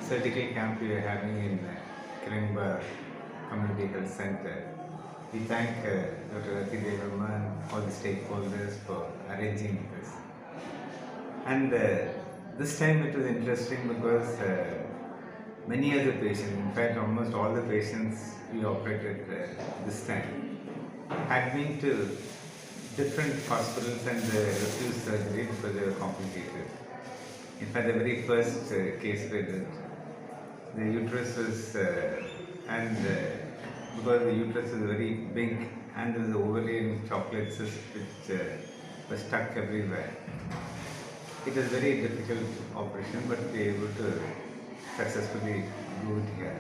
surgical camp we are having in Kherengbar Community Health Center. We thank Dr. Rati Devarma and all the stakeholders for arranging this. And this time it was interesting because many other patients, in fact almost all the patients we operated this time, had been to different hospitals and refused surgery because they were complicated. In fact, the very first case we did, the uterus was, because the uterus is very big and there was ovarian chocolate cyst which was stuck everywhere. It was very difficult operation, but we were able to successfully do it here.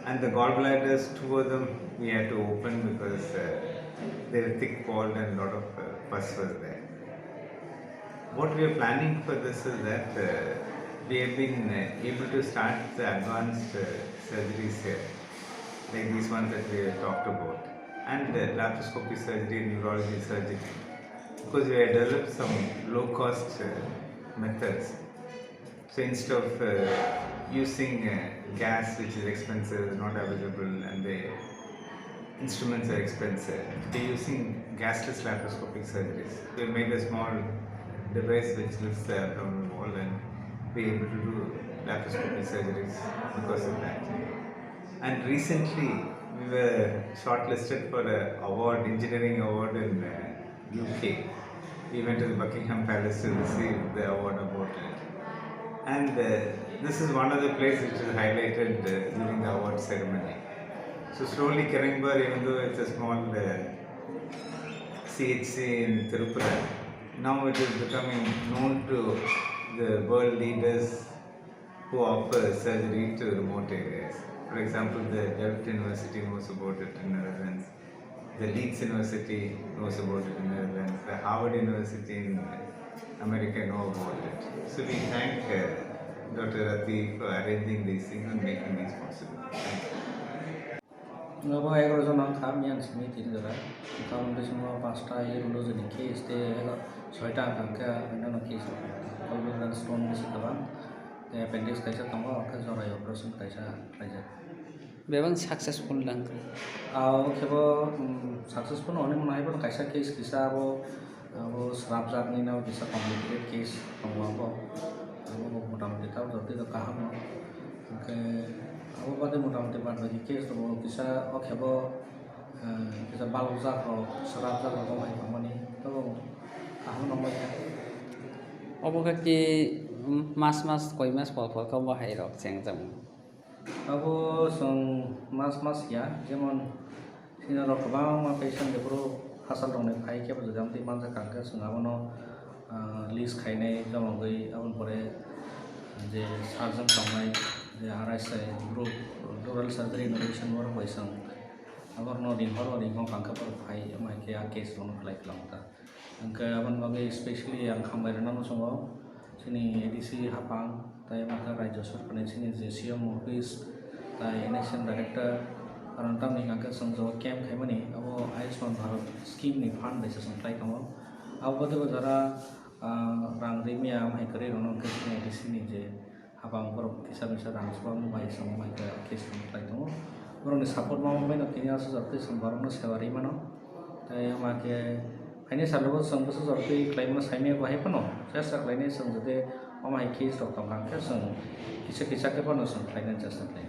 And the gallbladders, 2 of them we had to open because they were thick-walled and a lot of pus was there. What we are planning for this is that we have been able to start the advanced surgeries here, like these ones that we have talked about, and laparoscopy surgery and neurology surgery, because we have developed some low-cost methods. So instead of using gas, which is expensive, not available, and the instruments are expensive, we are using gasless laparoscopic surgeries. We have made a small device which lifts the abdominal wall and we are able to do laparoscopy surgeries because of that. And recently we were shortlisted for an award, engineering award in UK. We went to the Buckingham Palace to receive the award about it. And this is one of the places which is highlighted during the award ceremony. So slowly Kherengbar, even though it's a small CHC in Tirupura, now it is becoming known to the world leaders who offer surgery to remote areas. For example, the Delft University knows about it in the Netherlands. The Leeds University knows about it in the Netherlands. The Harvard University in America know about it. So we thank Dr. Rati for arranging these things and making these possible. Thank you. Ngabo egro jona kham yang simi tin jara kam de simo pasta ye rulo jeni case te ego 6ta angka ana case gallbladder stone is kaban te appendix kaisa tongo ka jora operation kaisa kaisa bebang successful lang aw khebo successful one mon haibo kaisa case kisa abo srap jat ni na kisa complicated case tongo abo motamoti taw joti to kaham ke abo bade motamoti bad bagi case to kisa khebo kisa balujak ro srap jak ro mai pamani to kaham no mai obo ka ki mas koi mas pol ka ba hai rok cheng jam abo song mas ya jemon sina ro kabang ma patient de pro hasal rong ne phai ke bo jam ti man ja kang ka sungabono list khainai jamong goi abon pore je surgeon tongnai je RSI group rural surgery innovation war paisang abor no din hong kangka por phai mai ke a case long khlai klangta angka abon bagi especially ang khambai rana no songo sini ADC hapang tai maka rajya sarkar sini je CM office tai nation director karon tam ni angka songjo camp khaimani abo Ayushman Bharat scheme ni fund basis sampai kamu abo de jara rang rimia mai kare rono ke ADC ni je habang por kisa rang spam mai som mai ke case sampai kamu orang support mau main nanti ni asu seperti sembarang no sewari mana, tapi make ini selalu sengguh seperti klaim saya ni aku hebat no, saya seklaimnya sengguh deh, mama case dokter kan, saya seng kisah ke pun seng klaimnya just klaim.